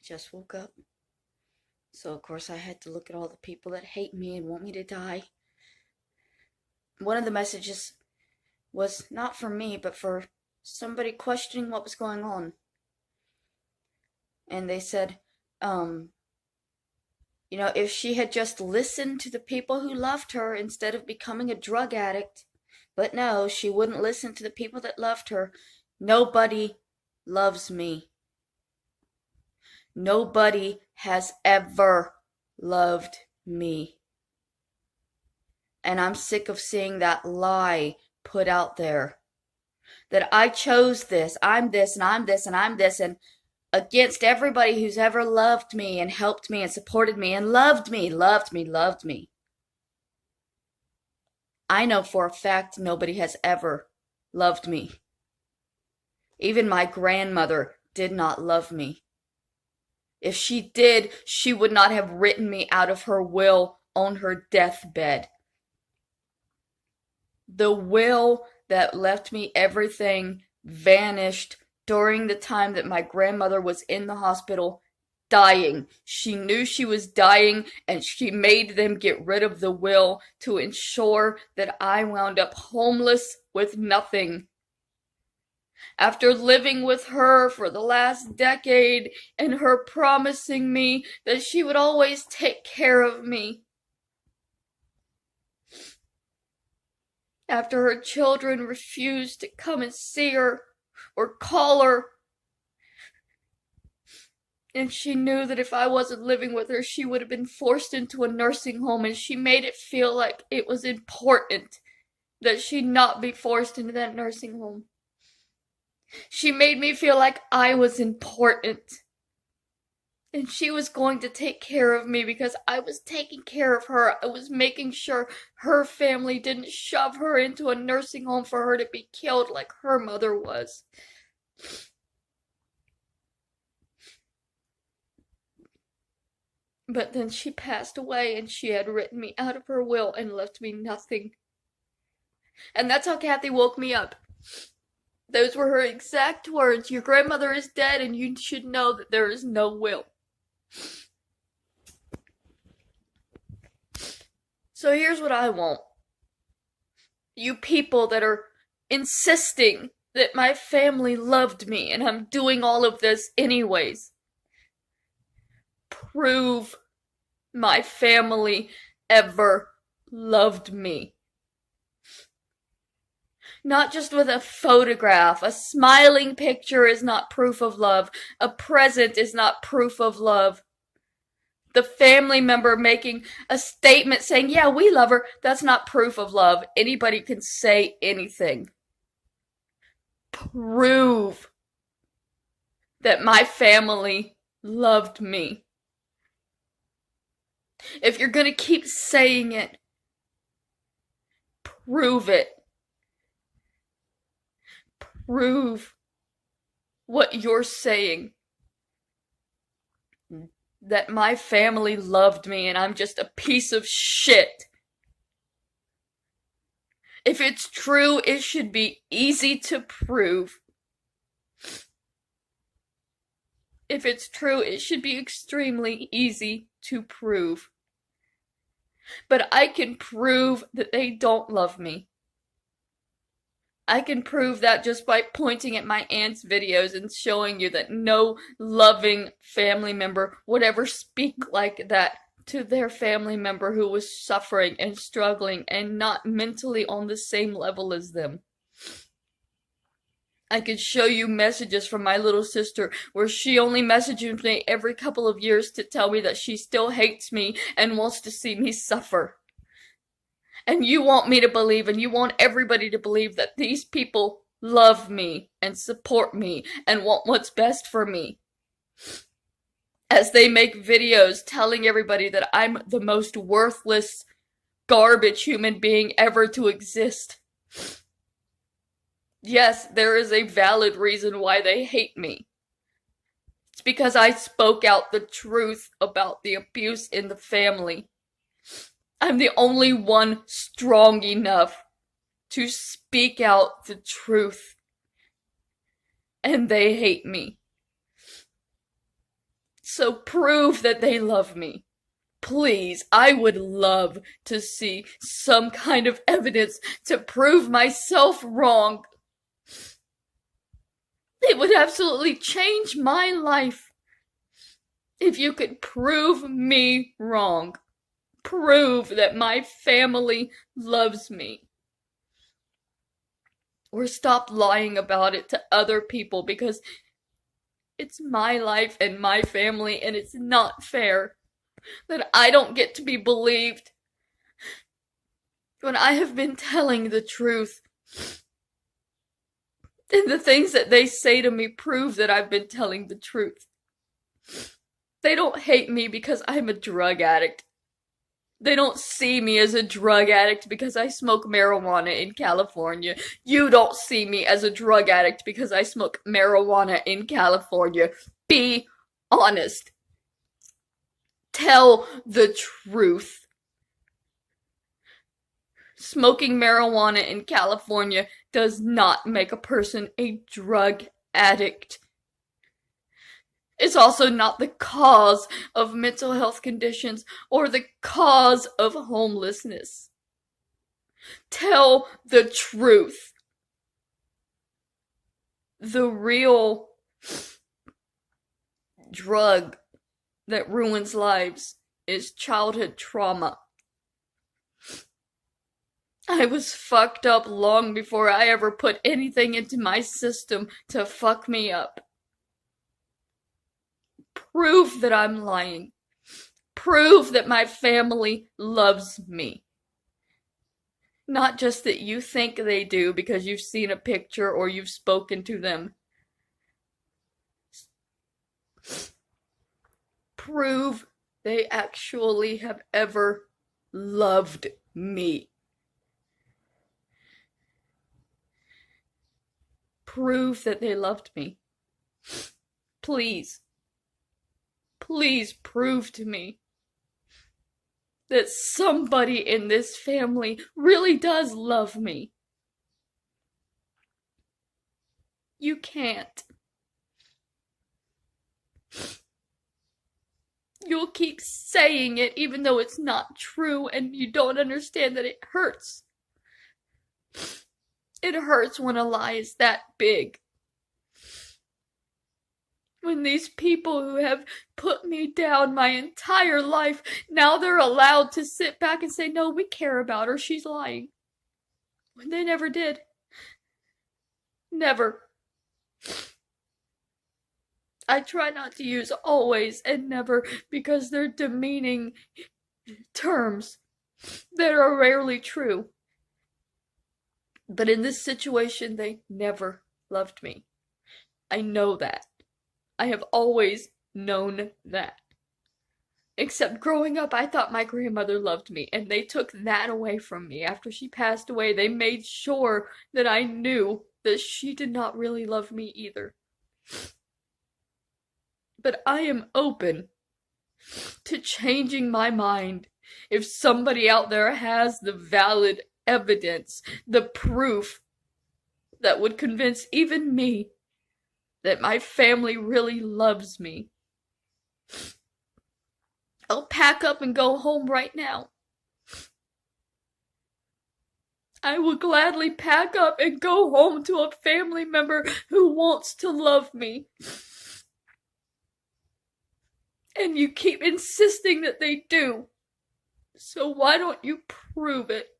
just woke up. So, of course, I had to look at all the people that hate me and want me to die. One of the messages was not for me, but for somebody questioning what was going on. And they said, if she had just listened to the people who loved her instead of becoming a drug addict, but no, she wouldn't listen to the people that loved her. Nobody loves me. Nobody has ever loved me. And I'm sick of seeing that lie put out there. That I chose this, I'm this, and I'm this, and I'm this, and against everybody who's ever loved me and helped me and supported me and loved me. I know for a fact nobody has ever loved me. Even my grandmother did not love me. If she did, she would not have written me out of her will on her deathbed. The will that left me everything vanished during the time that my grandmother was in the hospital dying. She knew she was dying, and she made them get rid of the will to ensure that I wound up homeless with nothing. After living with her for the last decade and her promising me that she would always take care of me. After her children refused to come and see her or call her. And she knew that if I wasn't living with her, she would have been forced into a nursing home, and she made it feel like it was important that she not be forced into that nursing home. She made me feel like I was important. And she was going to take care of me because I was taking care of her. I was making sure her family didn't shove her into a nursing home for her to be killed like her mother was. But then she passed away, and she had written me out of her will and left me nothing. And that's how Kathy woke me up. Those were her exact words. Your grandmother is dead, and you should know that there is no will. So here's what I want. You people that are insisting that my family loved me and I'm doing all of this anyways. Prove my family ever loved me. Not just with a photograph. A smiling picture is not proof of love. A present is not proof of love. The family member making a statement saying, yeah, we love her, that's not proof of love. Anybody can say anything. Prove that my family loved me. If you're gonna keep saying it, prove it. Prove what you're saying. That my family loved me and I'm just a piece of shit. If it's true, it should be easy to prove. If it's true, it should be extremely easy to prove. But I can prove that they don't love me. I can prove that just by pointing at my aunt's videos and showing you that no loving family member would ever speak like that to their family member who was suffering and struggling and not mentally on the same level as them. I could show you messages from my little sister where she only messages me every couple of years to tell me that she still hates me and wants to see me suffer. And you want me to believe, and you want everybody to believe that these people love me and support me and want what's best for me. As they make videos telling everybody that I'm the most worthless, garbage human being ever to exist. Yes, there is a valid reason why they hate me. It's because I spoke out the truth about the abuse in the family. I'm the only one strong enough to speak out the truth. And they hate me. So prove that they love me. Please, I would love to see some kind of evidence to prove myself wrong. It would absolutely change my life if you could prove me wrong. Prove that my family loves me. Or stop lying about it to other people, because it's my life and my family, and it's not fair that I don't get to be believed when I have been telling the truth. And the things that they say to me prove that I've been telling the truth. They don't hate me because I'm a drug addict. They don't see me as a drug addict because I smoke marijuana in California. You don't see me as a drug addict because I smoke marijuana in California. Be honest. Tell the truth. Smoking marijuana in California does not make a person a drug addict. It's also not the cause of mental health conditions or the cause of homelessness. Tell the truth. The real drug that ruins lives is childhood trauma. I was fucked up long before I ever put anything into my system to fuck me up. Prove that I'm lying. Prove that my family loves me. Not just that you think they do because you've seen a picture or you've spoken to them. Prove they actually have ever loved me. Prove that they loved me. Please. Please prove to me that somebody in this family really does love me. You can't. You'll keep saying it even though it's not true and you don't understand that it hurts. It hurts when a lie is that big. When these people who have put me down my entire life, now they're allowed to sit back and say, no, we care about her, she's lying. When they never did. Never. I try not to use always and never because they're demeaning terms that are rarely true. But in this situation, they never loved me. I know that. I have always known that. Except growing up, I thought my grandmother loved me, and they took that away from me. After she passed away, they made sure that I knew that she did not really love me either. But I am open to changing my mind if somebody out there has the valid evidence, the proof that would convince even me that my family really loves me. I'll pack up and go home right now. I will gladly pack up and go home to a family member who wants to love me. And you keep insisting that they do. So why don't you prove it?